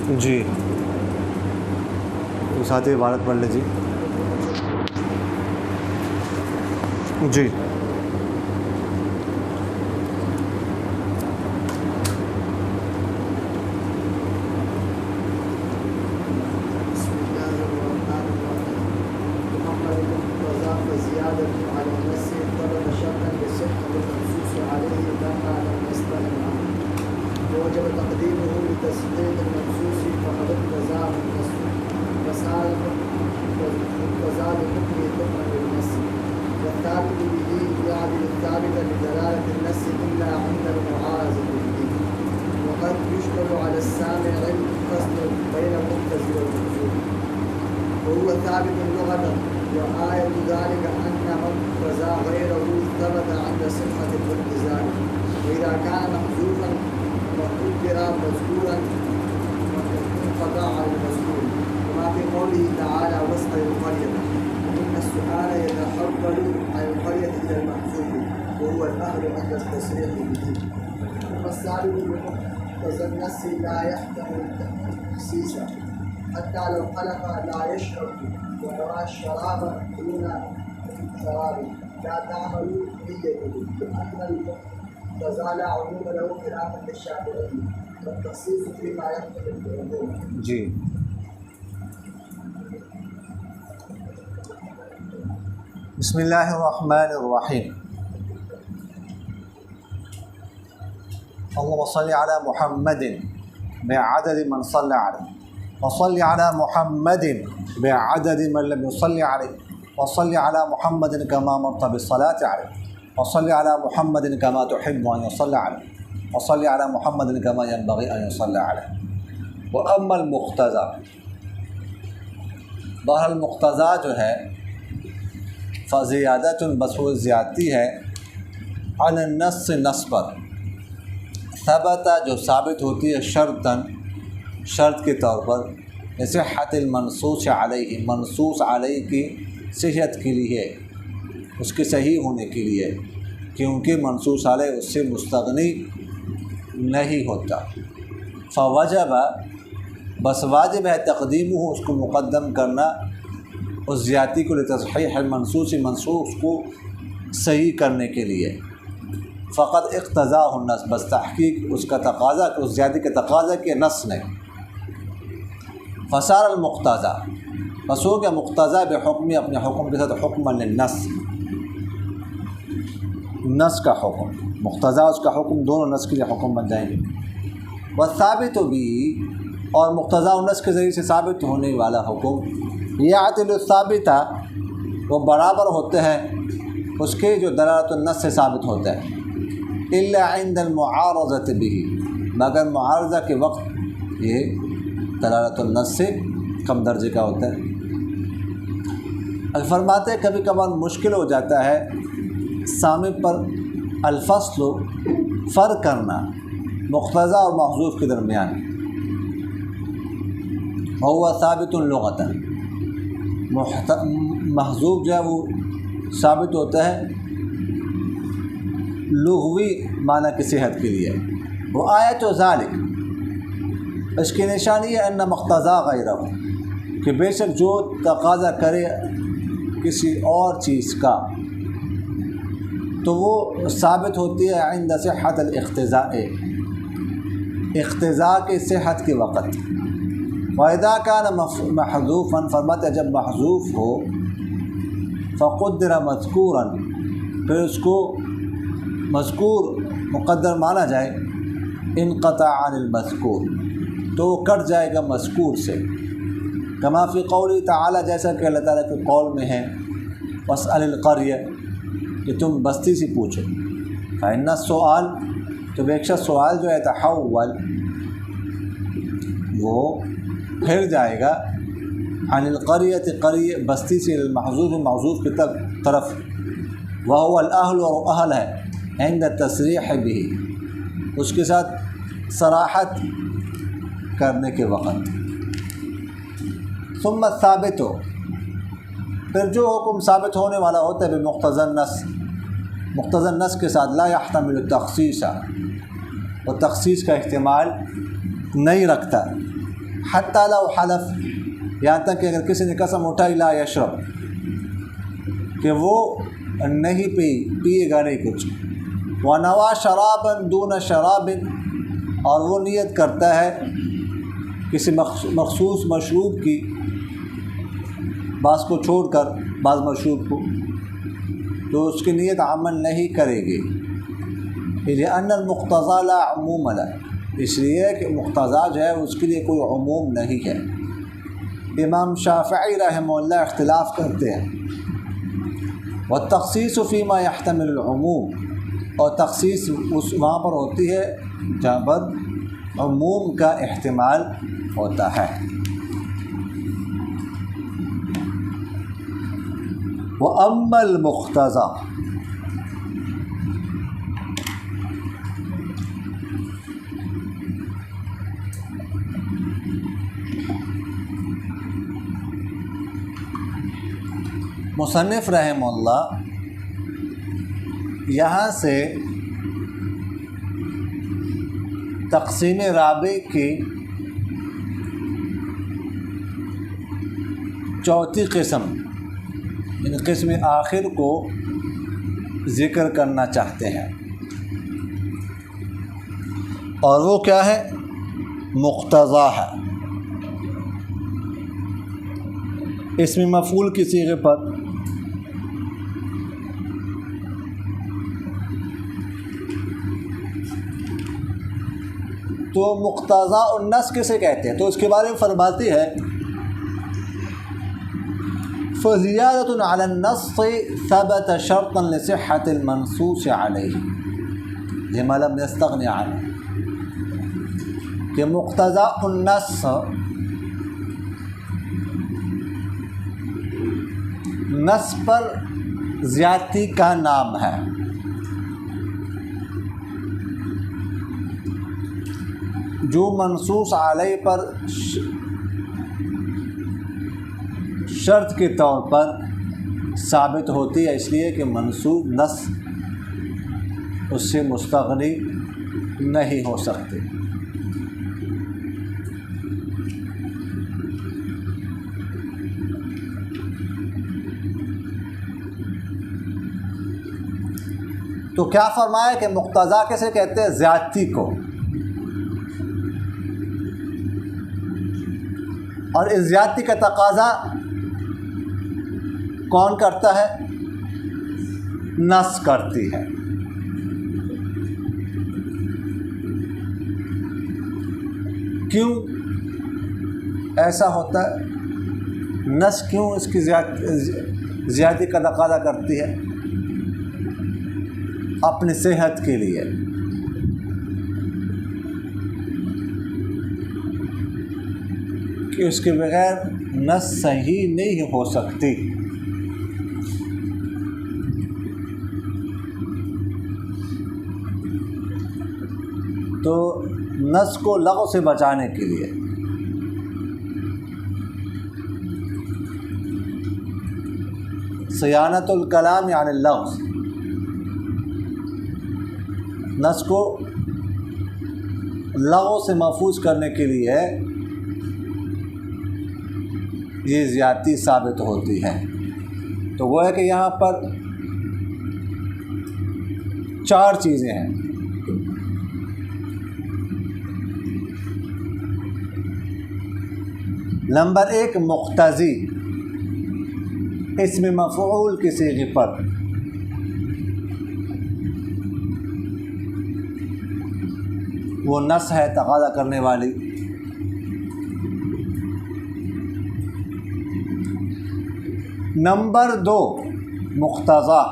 جی ساتھ عبارت پڑھ لیجیے. جی وجب تقديمه لتصديق المنصوص فقد اقتضى وسال مقتضى لحكمه حكما للنص والثابت به يعدل الثابت بدلالة النص إلا عند المعارضة به وقد يشكل على السامع الفصل بين المقتضي والمنصوص وهو ثابت لغة وآية ذلك أن مقتضى غيره ثبت عند صحة الاقتضاء وإذا كان محذوفا وقدر مذكورا انقطع عن المذكور كما في قوله تعالى واسأل القرية إن السؤال يتحول عن القرية إلى المحذوف وهو الأهل عند التصريح به ثم الثابت بمقتضى النص لا يحتمل التخصيص حتى لو حلف لا يشرب ونوى الشراب دون شراب لا تعمل نيته لأن المقتضى لا عموم له خلافا للشافعي والتخصيص فيما يحتمل العموم. جی بسم اللہ الرحمن الرحیم. اللهم صل على محمد بعدد من صلى عليه وصل على محمد بعدد من لم يصل عليه وصل على محمد كما أمرت بالصلاة عليه وصل على محمد كما تحب أن يصلى عليه وصل على محمد كما ينبغي أن يصلى عليه. وأما المقتضى، بہرحال مقتضی جو ہے فزیادۃ بس وہ زیادتی ہے عن النص نص پر ثبت جو ثابت ہوتی ہے شرطاً شرط کے طور پر صحت المنصوص علیہ منصوص علیہ کی صحت کے لیے اس کے صحیح ہونے کے لیے کیونکہ منصوص علیہ اس سے مستغنی نہیں ہوتا. فوجب بس واجب ہے تقدیم ہو اس کو مقدم کرنا اس زیادتی کو لتصحیح المنصوص منصوص کو صحیح کرنے کے لیے. فقط اقتضاء النص بس تحقیق اس کا تقاضا اس زیادتی کے تقاضا کے نص نے. فصار المقتضى بس ہو گیا مقتضی بحکمی اپنے حکم کے ساتھ حکم للنص نص کا حکم مقتضی اس کا حکم دونوں نص کے لیے حکم بن جائیں گے. والثابت بھی اور مقتضی النص کے ذریعے سے ثابت ہونے والا حکم یعدل الثابتہ وہ برابر ہوتے ہیں اس کے جو دلالت النص سے ثابت ہوتا ہے الا عند المعارضۃ به مگر معارضہ کے وقت یہ دلالت النص سے کم درجے کا ہوتا ہے. فرماتے ہیں کبھی کبھار مشکل ہو جاتا ہے سامع پر الفصل فرق کرنا مقتضی اور محذوف کے درمیان. وهو ثابت لغۃ محذوف جو ہے وہ ثابت ہوتا ہے لغوی معنی کی صحت کے لیے. وہ آیت و ذالک اس کی نشانی ہے ان مقتضی غیرہ کہ بے شک جو تقاضا کرے کسی اور چیز کا تو وہ ثابت ہوتی ہے عند صحت الاقتضاء اقتضاء کی صحت کے وقت. وَإِذَا كَانَ مَحْذُوفًا فرماتے جب محذوف ہو فَقُدِّرَ مَذْكُورًا پھر اس کو مذکور مقدر مانا جائے انقطع عن المذکور تو وہ کٹ جائے گا مذکور سے. کما فی قولی تعالی جیسا کہ اللہ تعالیٰ کے قول میں ہے واسأل القریہ کہ تم بستی سے پوچھو. فإن السؤال تو بے شک سوال جو ہے تحول وہ پھر جائے گا عن القریۃ قریہ بستی سے المحذوف محذوف کی طرف. وهو الاہل اور اہل ہے عند التصریح به اس کے ساتھ صراحت کرنے کے وقت. ثم الثابت پھر جو حکم ثابت ہونے والا ہوتا ہے بمقتضی النص مقتضی النص کے ساتھ لا يحتمل التخصیص وہ تخصیص کا احتمال نہیں رکھتا حتی لو حلف، یہاں تک کہ اگر کسی نے قسم اٹھائی لا یشرب کہ وہ نہیں پیے گا نہیں کچھ، ونوا شرابا دون شراب، اور وہ نیت کرتا ہے کسی مخصوص مشروب کی بعض کو چھوڑ کر بعض مشروب کو، تو اس کی نیت عمل نہیں کرے گی، لأن المقتضى لا عموم له، اس لیے کہ مقتضیٰ جو ہے اس کے لیے کوئی عموم نہیں ہے۔ امام شافعی رحمہ اللہ اختلاف کرتے ہیں، والتخصیص فیما يحتمل العموم، اور تخصیص وہاں پر ہوتی ہے جہاں پر عموم کا احتمال ہوتا ہے۔ وَأَمَّا الْمُقْتَضَى، مصنف رحمہ اللہ یہاں سے تقسیم رابع کی چوتھی قسم یعنی قسم آخر کو ذکر کرنا چاہتے ہیں، اور وہ کیا ہے؟ مقتضیٰ ہے، اسم مفعول کی صیغے پر۔ تو مقتضیٰ النص کسے کہتے ہیں؟ تو اس کے بارے میں فرماتی ہے فَزِيَادَةٌ عَلَى النَّصِّ ثَبَتَ شَرْطًا لِصِحَّةِ الْمَنصُوصِ عَلَيْهِ لِمَا لَمْ يَسْتَغْنِ عَنْهُ، کہ مقتضیٰ النص نص پر زیادتی کا نام ہے، جو منصوص علیہ پر شرط کے طور پر ثابت ہوتی ہے، اس لیے کہ منصوص نص اس سے مستغنی نہیں ہو سکتے۔ تو کیا فرمایا کہ مقتضیٰ کیسے کہتے ہیں؟ زیادتی کو، اور اس زیادتی کا تقاضا کون کرتا ہے؟ نص کرتی ہے۔ کیوں ایسا ہوتا ہے؟ نص کیوں اس کی زیادتی کا تقاضا کرتی ہے؟ اپنی صحت کے لیے، کہ اس کے بغیر نص صحیح نہیں ہو سکتی۔ تو نص کو لغو سے بچانے کے لیے صیانت الکلام عن اللغو، نص کو لغو سے محفوظ کرنے کے لیے یہ زیادتی ثابت ہوتی ہے۔ تو وہ ہے کہ یہاں پر 4 چیزیں ہیں۔ نمبر 1 مقتضی، اسم مفعول کی صیغے پر، وہ نص ہے تقاضا کرنے والی۔ نمبر 2 مقتضیٰ،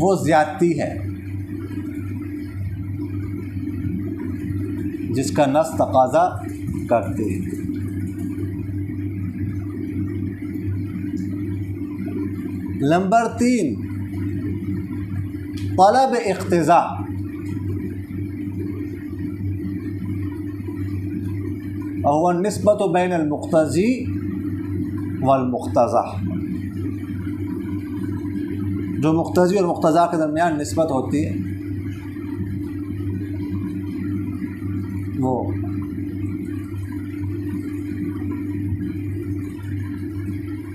وہ زیادتی ہے جس کا نص تقاضا کرتے ہیں۔ نمبر 3 طلب اقتضاء، وهو النسبة بين المقتضی والمقتضى، جو مقتضی اور مقتضیٰ کے درمیان نسبت ہوتی ہے۔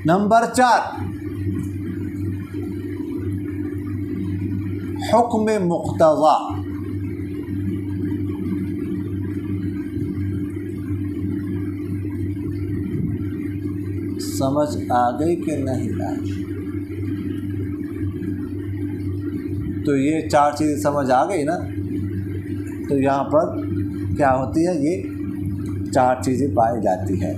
نمبر 4 حکم مقتضا. سمجھ آ گئی کہ نہیں آئی؟ تو یہ 4 چیزیں سمجھ آ گئی نا. تو یہاں پر کیا ہوتی ہے؟ یہ 4 چیزیں پائی جاتی ہے.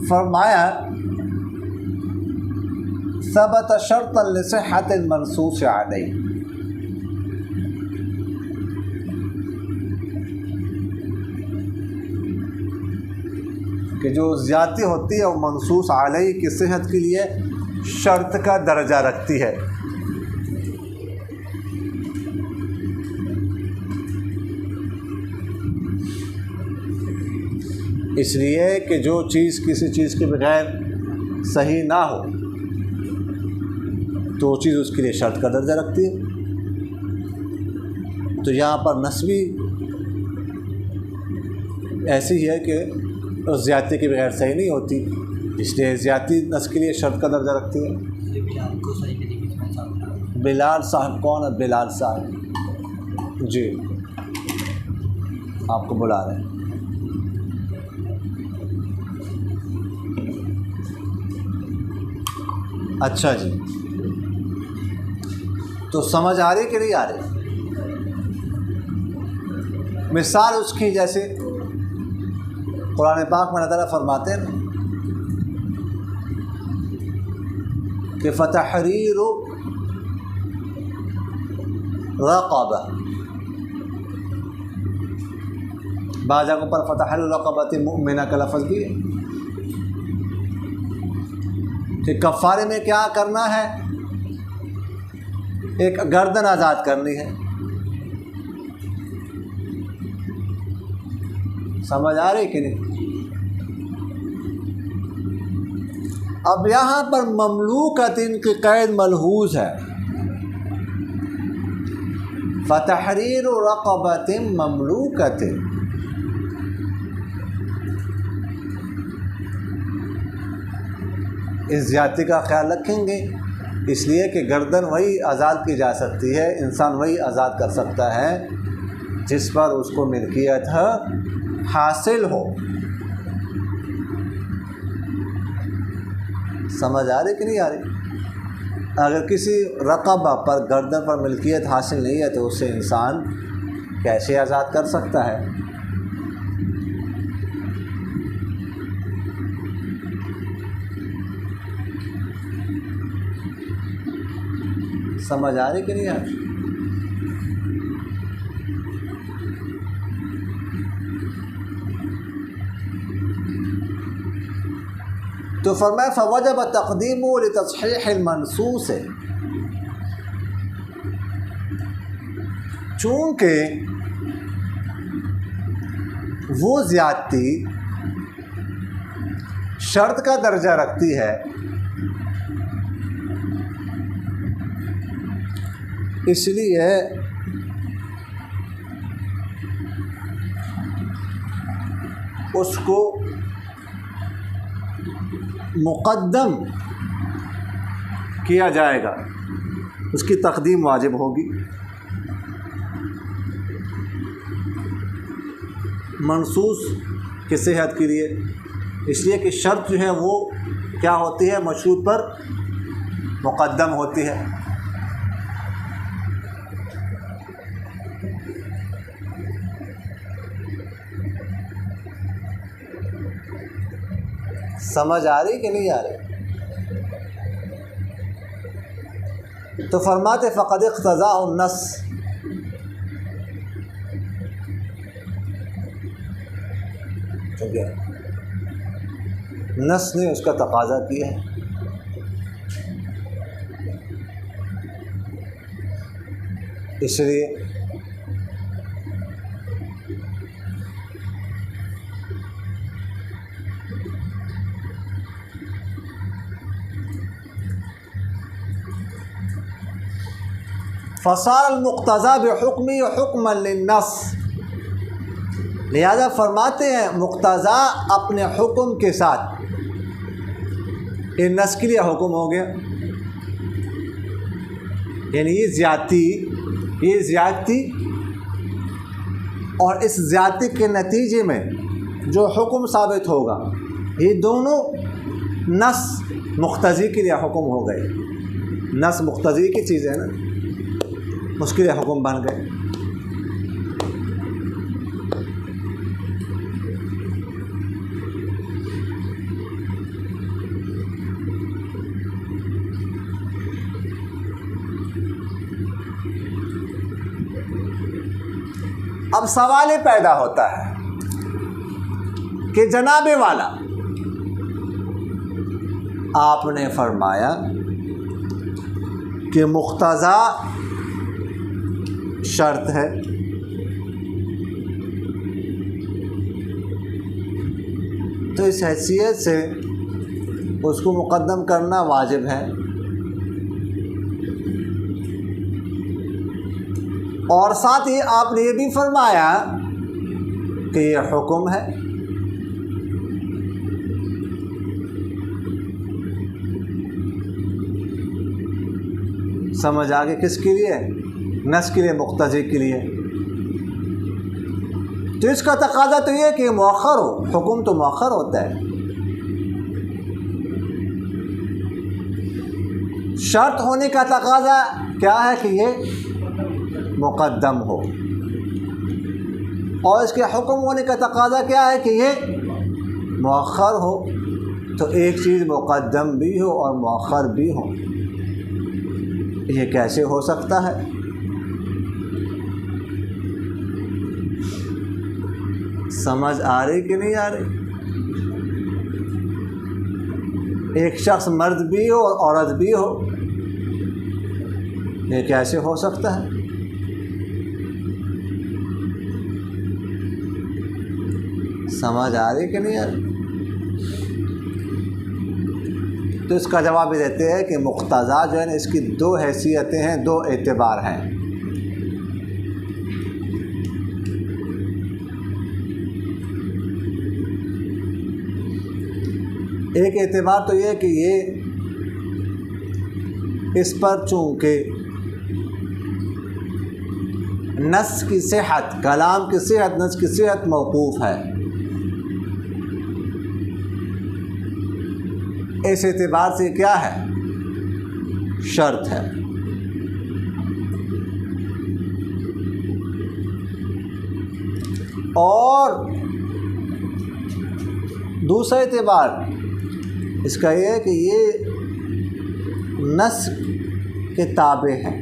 فرمایا ثبت شرطا لصحت المنصوص علیہ. کہ جو زیادتی ہوتی ہے وہ منصوص علیہ کی صحت کے لیے شرط کا درجہ رکھتی ہے. اس لیے کہ جو چیز کسی چیز کے بغیر صحیح نہ ہو تو وہ چیز اس کے لیے شرط کا درجہ رکھتی ہے. تو یہاں پر نسبی ایسی ہے کہ اس زیادتی کے بغیر صحیح نہیں ہوتی، اس لیے زیادتی نس کے لیے شرط کا درجہ رکھتی ہے. بلال صاحب کون ہے؟ بلال صاحب جی آپ کو بلا رہے ہیں. اچھا جی، تو سمجھ آ رہی کہ نہیں آ رہی؟ مثال اس کی جیسے قرآن پاک میں اللہ تعالیٰ فرماتے ہیں کہ فتحریر رقبہ، بعض جگہوں پر فتحریر رقبۃ مؤمنہ کا لفظ بھی ہے کہ کفارے میں کیا کرنا ہے؟ ایک گردن آزاد کرنی ہے. سمجھ آ رہی کہ نہیں؟ اب یہاں پر مملوکۃ کی قید ملحوظ ہے. فتحریر رقبۃ مملوکۃ، اس زیادتی کا خیال رکھیں گے اس لیے کہ گردن وہی آزاد کی جا سکتی ہے، انسان وہی آزاد کر سکتا ہے جس پر اس کو ملکیت حاصل ہو. سمجھ آ رہی کہ نہیں آ رہی؟ اگر کسی رقبہ پر گردن پر ملکیت حاصل نہیں ہے تو اسے انسان کیسے آزاد کر سکتا ہے؟ سمجھ آ رہی کہ نہیں آ رہی؟ تو فرمایا فوجب تقدیم لتصحیح المنصوص، چونکہ وہ زیادتی شرط کا درجہ رکھتی ہے اس لیے اس کو مقدم کیا جائے گا، اس کی تقدیم واجب ہوگی. منصوص کی صحت کے لیے، اس لیے کہ شرط جو ہے وہ کیا ہوتی ہے؟ مشروط پر مقدم ہوتی ہے. سمجھ آ رہی کہ نہیں آ رہی؟ تو فرماتے فقد اقتضاء النص، نص نے اس کا تقاضا کیا ہے. اس لیے فصار المقتضیٰ بحکمی حکما للنص، لہذا فرماتے ہیں مقتضیٰ اپنے حکم کے ساتھ یہ نص کے لیے حکم ہو گیا، یعنی یہ زیادتی اور اس زیادتی کے نتیجے میں جو حکم ثابت ہوگا یہ دونوں نص مقتضی کے لیے حکم ہو گئے۔ نص مقتضی کی چیز ہے نا، اس کے لیے حکم بن گئے۔ اب سوال یہ پیدا ہوتا ہے کہ جناب والا آپ نے فرمایا کہ مقتضیٰ شرط ہے، تو اس حیثیت سے اس کو مقدم کرنا واجب ہے، اور ساتھ ہی آپ نے یہ بھی فرمایا کہ یہ حکم ہے۔ سمجھ آگے کس کے لیے؟ نص کے لیے، مقتضی کے لیے۔ تو اس کا تقاضا تو یہ کہ مؤخر ہو، حکم تو مؤخر ہوتا ہے، شرط ہونے کا تقاضا کیا ہے کہ یہ مقدم ہو، اور اس کے حکم ہونے کا تقاضا کیا ہے کہ یہ مؤخر ہو۔ تو ایک چیز مقدم بھی ہو اور مؤخر بھی ہو، یہ کیسے ہو سکتا ہے؟ سمجھ آ رہی کہ نہیں آ رہی؟ ایک شخص مرد بھی ہو اور عورت بھی ہو، یہ کیسے ہو سکتا ہے؟ سمجھ آ رہی کہ نہیں آ رہی؟ تو اس کا جواب یہ دیتے ہیں کہ مقتضیٰ جو ہے نا، اس کی دو حیثیتیں ہیں، دو اعتبار ہیں۔ ایک اعتبار تو یہ کہ یہ اس پر چونکہ نص کی صحت، کلام کی صحت، نص کی صحت موقوف ہے، اس اعتبار سے کیا ہے؟ شرط ہے۔ اور دوسرا اعتبار اس کا یہ ہے کہ یہ نص کے تابع ہے،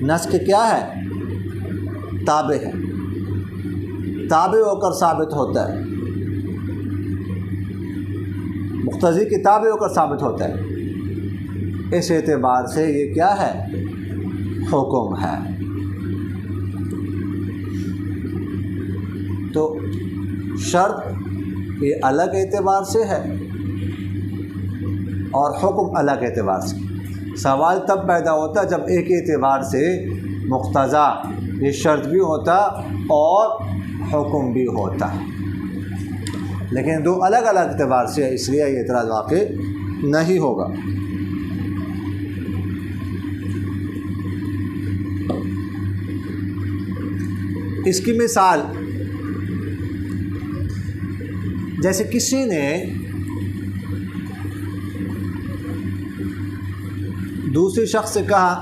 نص کے کیا ہے؟ تابع ہے، تابع ہو کر ثابت ہوتا ہے، مقتضی کی تابع ہو کر ثابت ہوتا ہے۔ اس اعتبار سے یہ کیا ہے؟ حکم ہے۔ تو شرط یہ الگ اعتبار سے ہے اور حکم الگ اعتبار سے۔ سوال تب پیدا ہوتا ہے جب ایک اعتبار سے مقتضیٰ یہ شرط بھی ہوتا اور حکم بھی ہوتا، لیکن دو الگ الگ اعتبار سے ہے، اس لیے یہ اعتراض واقع نہیں ہوگا۔ اس کی مثال جیسے کسی نے دوسرے شخص سے کہا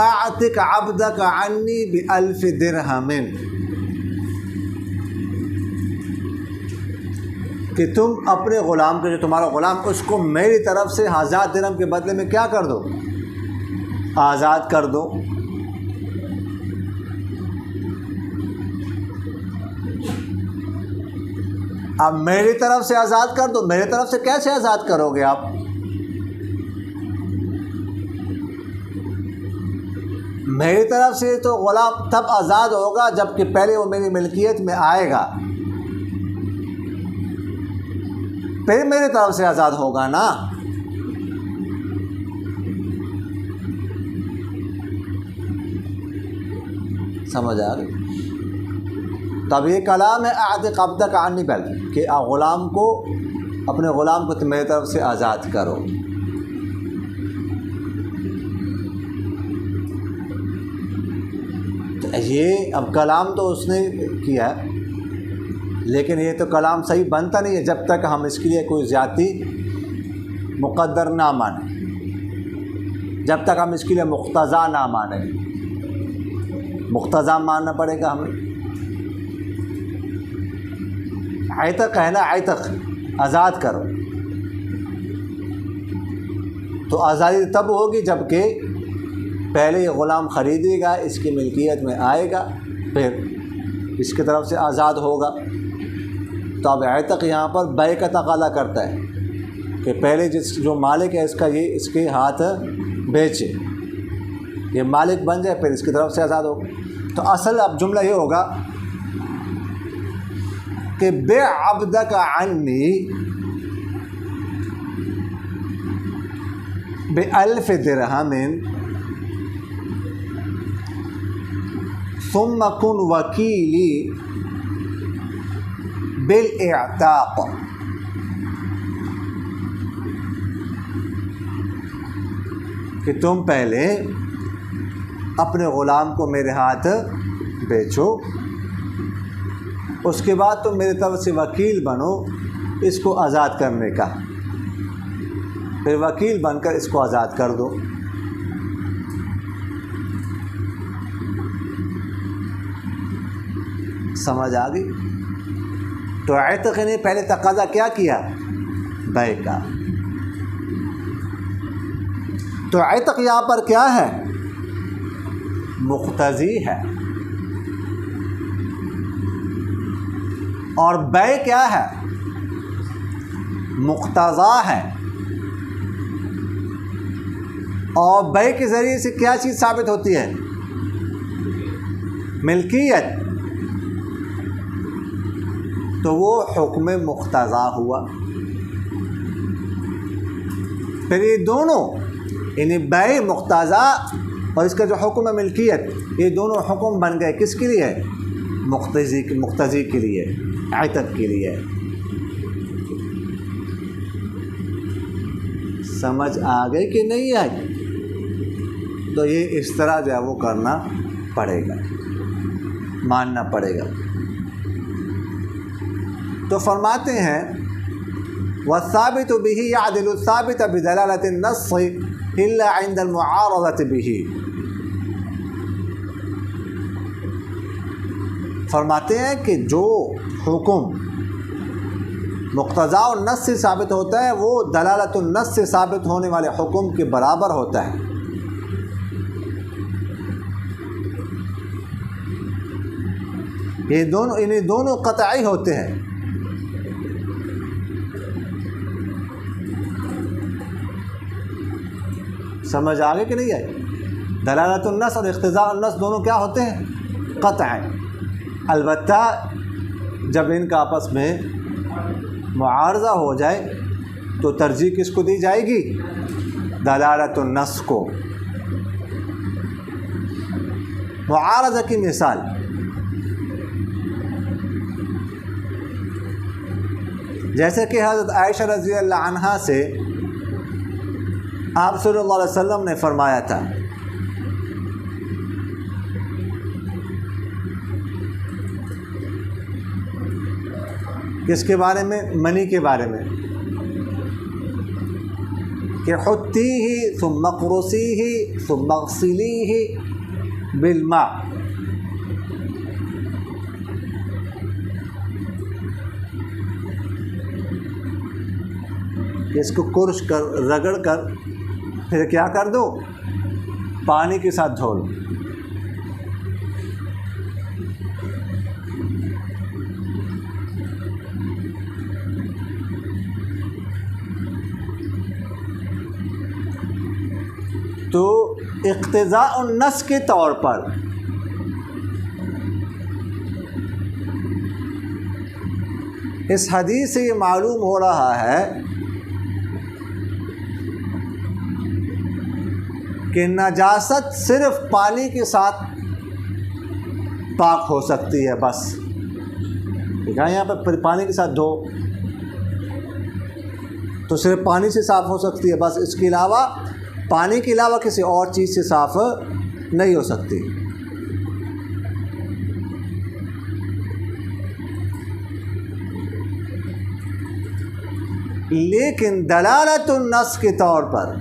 اعتق عبدک عنی ب1000 درہم، کہ تم اپنے غلام کو، جو تمہارا غلام، اس کو میری طرف سے 1000 درہم کے بدلے میں کیا کر دو؟ آزاد کر دو۔ اب میری طرف سے آزاد کر دو، میری طرف سے کیسے آزاد کرو گے آپ؟ میری طرف سے تو غلام تب آزاد ہوگا جب کہ پہلے وہ میری ملکیت میں آئے گا، پھر میری طرف سے آزاد ہوگا نا۔ سمجھ آ گئی؟ تب یہ کلام ہے اعتق عبدک عنی بل کہ غلام کو اپنے غلام کو میری طرف سے آزاد کرو. یہ اب کلام تو اس نے کیا لیکن یہ تو کلام صحیح بنتا نہیں ہے جب تک ہم اس کے لیے کوئی زیادتی مقدر نہ مانیں، جب تک ہم اس کے لیے مقتضا نہ مانیں. مقتضا ماننا پڑے گا ہمیں. عتق ہے نا، عتق آزاد کرو، تو آزادی تب ہوگی جب کہ پہلے یہ غلام خریدے گا، اس کی ملکیت میں آئے گا، پھر اس کی طرف سے آزاد ہوگا. تو اب عتق یہاں پر بیع کا تقاضا کرتا ہے کہ پہلے جو مالک ہے اس کا یہ اس کے ہاتھ بیچے، یہ مالک بن جائے، پھر اس کی طرف سے آزاد ہوگا. تو اصل اب جملہ یہ ہوگا کہ بِع عبدک عنی ب1000 درہم ثم کن وکیلی بالاعتاق. کہ تم پہلے اپنے غلام کو میرے ہاتھ بیچو، اس کے بعد تم میری طرف سے وکیل بنو اس کو آزاد کرنے کا، پھر وکیل بن کر اس کو آزاد کر دو. سمجھ آ گئی؟ تو عتق نے پہلے تقاضا کیا بیع کا. تو عتق یہاں پر کیا ہے؟ مقتضی ہے. اور بیع کیا ہے؟ مقتضا ہے. اور بیع کے ذریعے سے کیا چیز ثابت ہوتی ہے؟ ملکیت. تو وہ حکم مقتضا ہوا. پھر یہ دونوں یعنی بیع مقتضا اور اس کا جو حکم ملکیت، یہ دونوں حکم بن گئے کس کے لیے؟ مقتضی کے لیے، عتق کے لیے. سمجھ آ گئی کہ نہیں آئی؟ تو یہ اس طرح جو ہے وہ کرنا پڑے گا، ماننا پڑے گا. تو فرماتے ہیں والثابت به يعدل الثابت بدلالة النص إلا عند المعارضة به. فرماتے ہیں کہ جو حکم مقتضا النص سے ثابت ہوتا ہے وہ دلالت النص سے ثابت ہونے والے حکم کے برابر ہوتا ہے. یہ دونوں قطعی ہوتے ہیں. سمجھ آگے کہ نہیں آئی؟ دلالت النص اور اقتضاء النص دونوں کیا ہوتے ہیں؟ قطع. البتہ جب ان کا آپس میں معارضہ ہو جائے تو ترجیح کس کو دی جائے گی؟ دلالت النص کو. معارضہ کی مثال جیسے کہ حضرت عائشہ رضی اللہ عنہا سے آپ صلی اللہ علیہ وسلم نے فرمایا تھا کس کے بارے میں؟ منی کے بارے میں، کہ حطیہ ثم اقرصیہ ثم اغسلیہ بالماء. اس کو کرش کر رگڑ کر پھر کیا کر دو؟ پانی کے ساتھ دھو لو. تو اقتضاء النص کے طور پر اس حدیث سے یہ معلوم ہو رہا ہے کہ نجاست صرف پانی کے ساتھ پاک ہو سکتی ہے بس. ٹھیک ہے, یہاں پہ پانی کے ساتھ دھو تو صرف پانی سے صاف ہو سکتی ہے بس, اس کے علاوہ پانی کے علاوہ کسی اور چیز سے صاف نہیں ہو سکتی. لیکن دلالت النص کے طور پر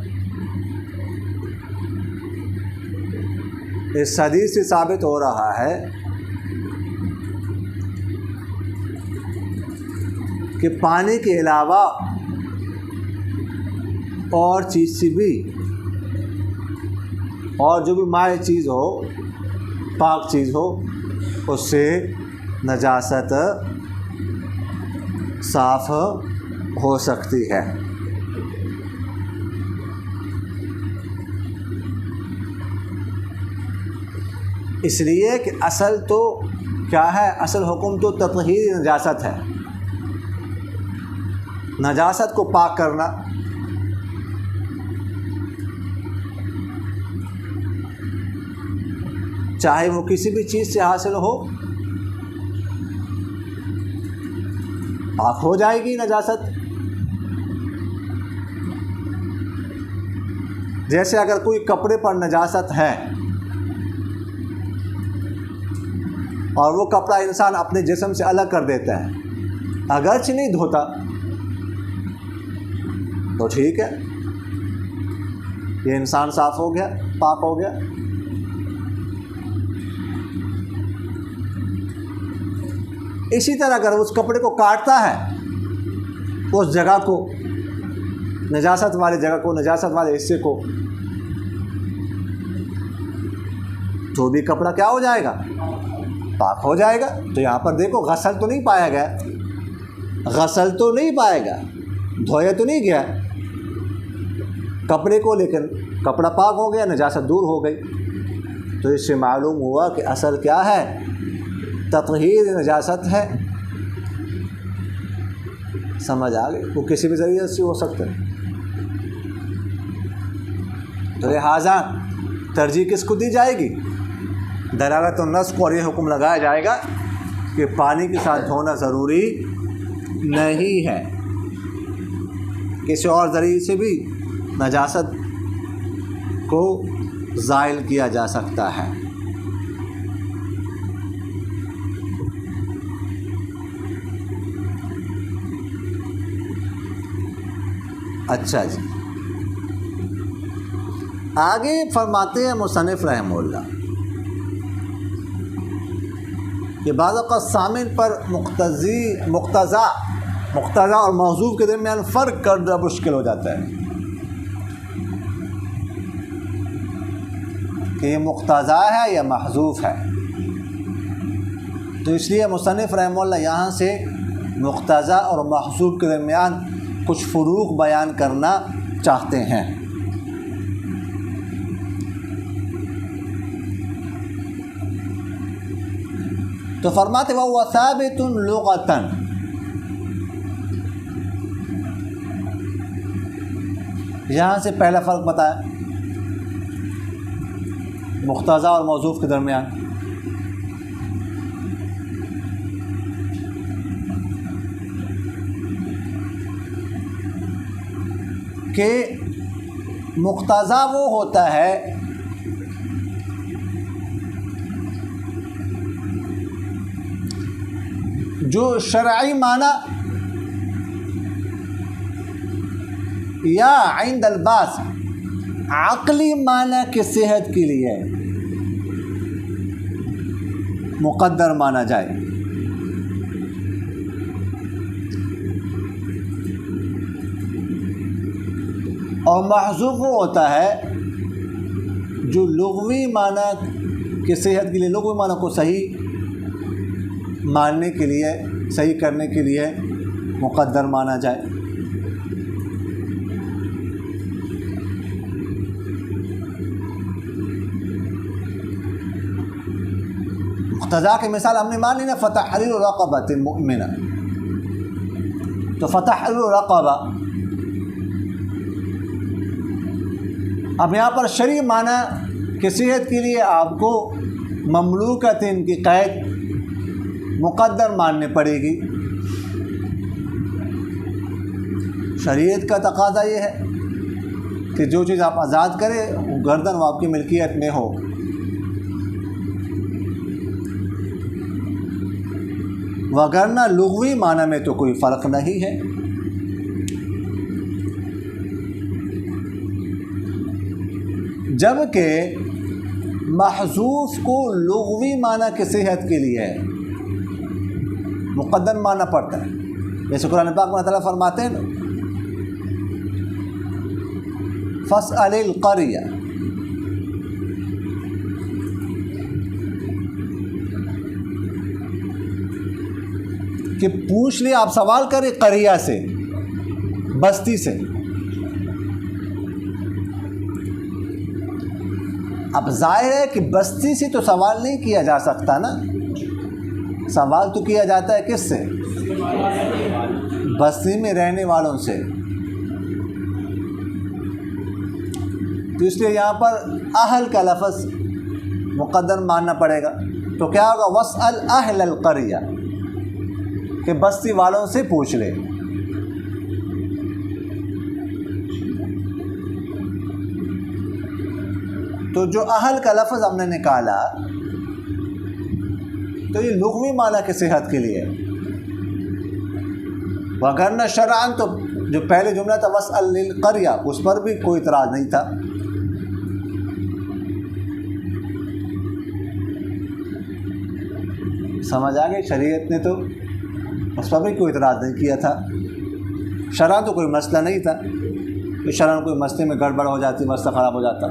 اس حدیث سے ثابت ہو رہا ہے کہ پانی کے علاوہ اور چیز سے بھی, اور جو بھی مائع چیز ہو, پاک چیز ہو, اس سے نجاست صاف ہو سکتی ہے. اس لیے کہ اصل تو کیا ہے, اصل حکم تو تطہیر نجاست ہے, نجاست کو پاک کرنا. چاہے وہ کسی بھی چیز سے حاصل ہو, پاک ہو جائے گی نجاست. جیسے اگر کوئی کپڑے پر نجاست ہے اور وہ کپڑا انسان اپنے جسم سے الگ کر دیتا ہے, اگرچہ نہیں دھوتا تو ٹھیک ہے, یہ انسان صاف ہو گیا, پاک ہو گیا. اسی طرح اگر اس کپڑے کو کاٹتا ہے, اس جگہ کو, نجاست والی جگہ کو, نجاست والے حصے کو, تو بھی کپڑا کیا ہو جائے گا, پاک ہو جائے گا. تو یہاں پر دیکھو غسل تو نہیں پایا گیا, غسل تو نہیں پائے گا, دھویا تو نہیں گیا کپڑے کو, لیکن کپڑا پاک ہو گیا, نجاست دور ہو گئی. تو اس سے معلوم ہوا کہ اصل کیا ہے, تطہیر نجاست ہے. سمجھ آ گئی, وہ کسی بھی ذریعے سے ہو سکتا ہے. تو لہٰذا ترجیح کس کو دی جائے گی, دلالت النص کو, اور یہ حکم لگایا جائے گا کہ پانی کے ساتھ دھونا ضروری نہیں ہے, کسی اور ذریعے سے بھی نجاست کو زائل کیا جا سکتا ہے. اچھا جی, آگے فرماتے ہیں مصنف رحمہ اللہ کہ بعض اوقات سامع پر مقتضا اور موضوع کے درمیان فرق کرنا مشکل ہو جاتا ہے کہ یہ مقتضا ہے یا محذوف ہے. تو اس لیے مصنف رحمہ اللہ یہاں سے مقتضا اور محذوف کے درمیان کچھ فروق بیان کرنا چاہتے ہیں. تو فرماتے وَهُوَ ثَابِتٌ لُغَةً, یہاں سے پہلا فرق بتایا مقتضا اور موصوف کے درمیان. کہ مقتضا وہ ہوتا ہے جو شرعی معنی یا عند الباس عقلی معنی کی صحت کے لیے مقدر مانا جائے. اور محذوف وہ ہوتا ہے جو لغوی معنی کی صحت کے لیے, لغوی معنی کو صحیح ماننے کے لیے, صحیح کرنے کے لیے مقدر مانا جائے. مقتضا کی مثال ہم نے مان لی نا, فتحریر رقبۃ مؤمنہ. تو فتحریر رقبہ, اب یہاں پر شرعی معنی کی صحت کے لیے آپ کو مملوکۃ کی قید مقدر ماننی پڑے گی۔ شریعت کا تقاضا یہ ہے کہ جو چیز آپ آزاد کریں گردن وہ آپ کی ملکیت میں ہو۔ وگرنہ لغوی معنی میں تو کوئی فرق نہیں ہے۔ جبکہ محذوف کو لغوی معنی کی صحت کے لیے مقدر معنی پڑتا ہے۔ جیسے قرآن پاک میں اللہ تعالیٰ فرماتے ہیں فاسأل القریہ، کہ پوچھ لیں، آپ سوال کریں قریہ سے، بستی سے۔ اب ظاہر ہے کہ بستی سے تو سوال نہیں کیا جا سکتا نا، سوال تو کیا جاتا ہے کس سے؟ بستی میں رہنے والوں سے۔ تو اس لیے یہاں پر اہل کا لفظ مقدر ماننا پڑے گا۔ تو کیا ہوگا؟ واسأل اہل القریہ، کہ بستی والوں سے پوچھ لے۔ تو جو اہل کا لفظ ہم نے نکالا تو یہ لغوی معنی کی صحت کے لیے، وگرنہ شرعاً تو جو پہلے جملہ تھا واسأل القریہ اس پر بھی کوئی اعتراض نہیں تھا۔ سمجھ آ گئی؟ شریعت نے تو اس پر بھی کوئی اعتراض نہیں کیا تھا۔ شرعاً تو کوئی مسئلہ نہیں تھا کہ شرعاً کوئی مسئلے میں گڑبڑ ہو جاتی، مسئلہ خراب ہو جاتا،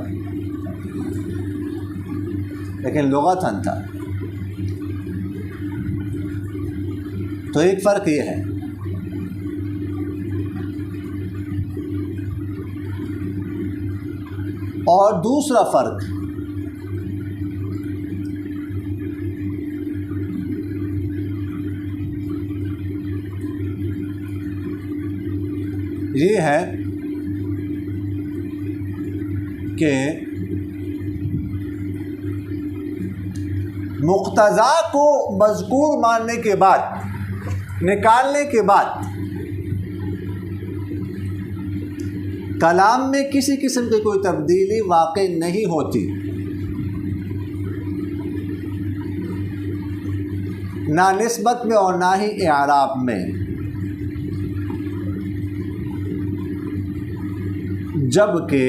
لیکن لغتاً تھا۔ تو ایک فرق یہ ہے۔ اور دوسرا فرق یہ ہے کہ مقتضا کو مذکور ماننے کے بعد، نکالنے کے بعد کلام میں کسی قسم کی کوئی تبدیلی واقع نہیں ہوتی، نہ نسبت میں اور نہ ہی اعراب میں، جبکہ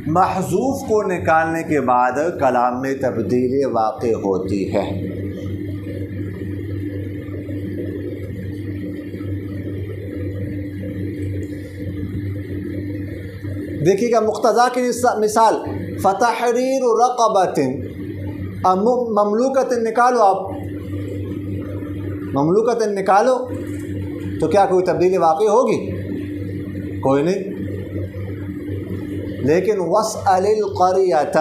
محذوف کو نکالنے کے بعد کلام میں تبدیلی واقع ہوتی ہے۔ دیکھیے گا مقتضا کی مثال فتحریر رقبۃ، مملوکۃ نکالو، آپ مملوکۃ نکالو تو کیا کوئی تبدیلی واقع ہوگی؟ کوئی نہیں۔ لیکن واسأل القریۃ،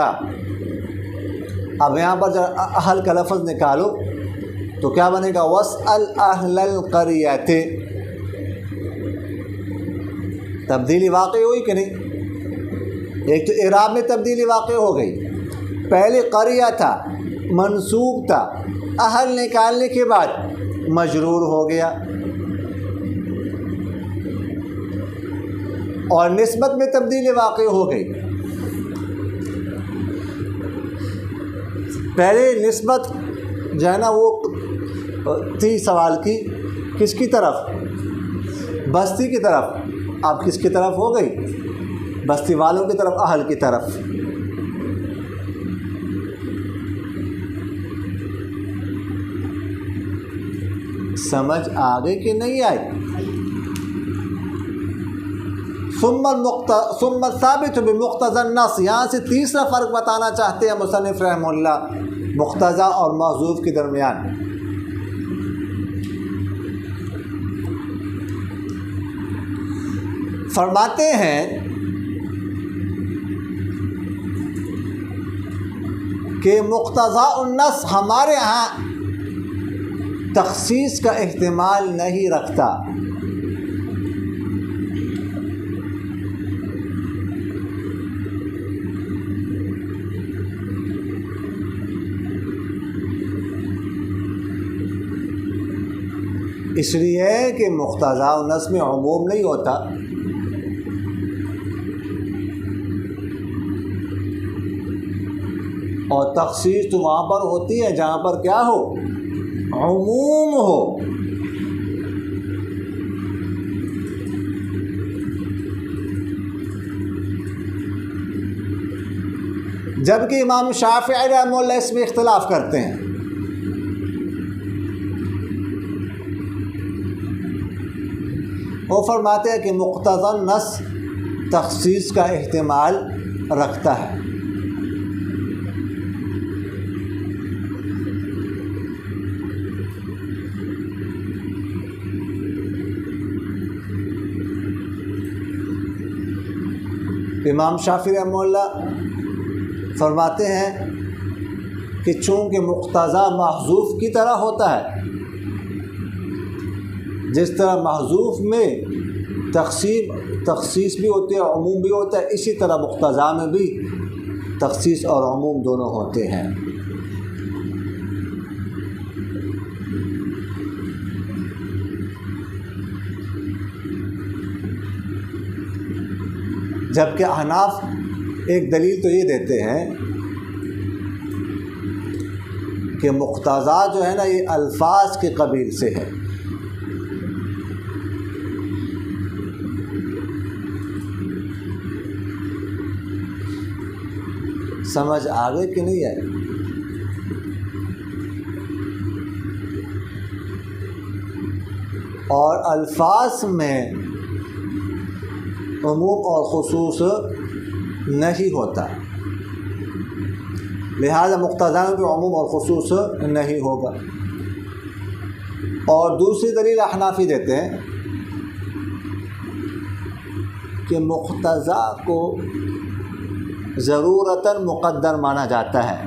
اب یہاں پر جب اہل کا لفظ نکالو تو کیا بنے گا؟ واسأل اہل القریۃ۔ تبدیلی واقع ہوئی کہ نہیں؟ ایک تو اعراب میں تبدیلی واقع ہو گئی، پہلے قریہ تھا منصوب تھا، اہل نکالنے کے بعد مجرور ہو گیا، اور نسبت میں تبدیلی واقع ہو گئی۔ پہلے نسبت جو ہے نا وہ تھی سوال کی کس کی طرف؟ بستی کی طرف۔ اب کس کی طرف ہو گئی؟ بستی والوں کی طرف، اہل کی طرف۔ سمجھ آ گئی کہ نہیں آئی؟ ثم الثابت بمقتضى النص، یہاں سے تیسرا فرق بتانا چاہتے ہیں مصنف رحمہ اللہ مقتضا اور محذوف کے درمیان۔ فرماتے ہیں کہ مقتضا النص ہمارے ہاں تخصیص کا احتمال نہیں رکھتا، اس لیے کہ مقتضا النص میں عموم نہیں ہوتا، اور تخصیص تو وہاں پر ہوتی ہے جہاں پر کیا ہو، عموم ہو۔ جبکہ امام شافعی رحمہ اللہ اس میں اختلاف کرتے ہیں۔ وہ فرماتے ہیں کہ مقتضی النص تخصیص کا احتمال رکھتا ہے۔ امام شافعی رحمہ اللہ فرماتے ہیں کہ چونکہ مقتضا محذوف کی طرح ہوتا ہے، جس طرح محذوف میں تخصیص بھی ہوتی ہے، عموم بھی ہوتا ہے، اسی طرح مقتضا میں بھی تخصیص اور عموم دونوں ہوتے ہیں۔ جبکہ احناف ایک دلیل تو یہ دیتے ہیں کہ مقتضا جو ہے نا یہ الفاظ کے قبیل سے ہے، سمجھ آگے کہ نہیں ہے؟ اور الفاظ میں عموم اور خصوص نہیں ہوتا، لہذا مقتضا میں بھی عموم اور خصوص نہیں ہوگا۔ اور دوسری دلیل احنافی دیتے ہیں کہ مقتضا کو ضرورتاً مقدر مانا جاتا ہے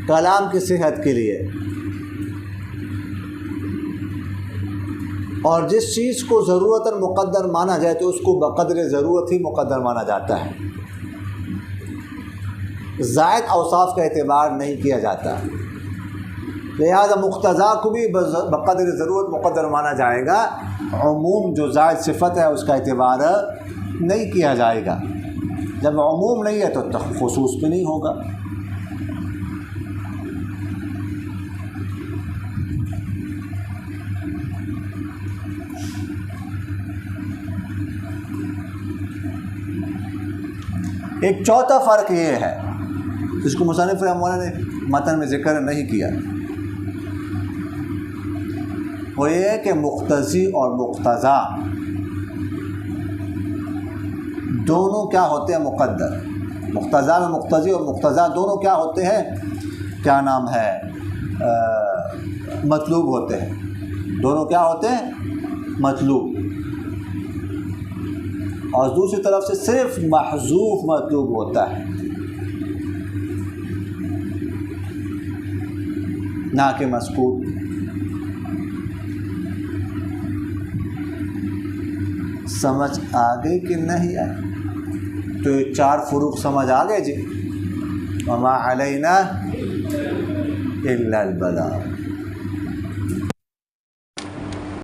کلام کی صحت کے لیے، اور جس چیز کو ضرورتاً مقدر مانا جائے تو اس کو بقدر ضرورت ہی مقدر مانا جاتا ہے، زائد اوصاف کا اعتبار نہیں کیا جاتا، لہذا مقتضا کو بھی بقدر ضرورت مقدر مانا جائے گا، عموم جو زائد صفت ہے اس کا اعتبار نہیں کیا جائے گا۔ جب عموم نہیں ہے تو خصوص بھی نہیں ہوگا۔ ایک چوتھا فرق یہ ہے جس کو مصنف رحمہ اللہ نے متن میں ذکر نہیں کیا، وہ یہ ہے کہ مقتضی اور مقتضا دونوں کیا ہوتے ہیں، مقدر۔ مقتضا میں مقتضی اور مقتضا دونوں کیا ہوتے ہیں، کیا نام ہے، مطلوب ہوتے ہیں، دونوں کیا ہوتے ہیں، مطلوب۔ اور دوسری طرف سے صرف محذوف مطلوب ہوتا ہے، نہ کہ مذکور۔ سمجھ آگے کہ نہیں آئے؟ تو یہ چار فروق سمجھ آگئے جی۔ وما علینا الا البلاغ۔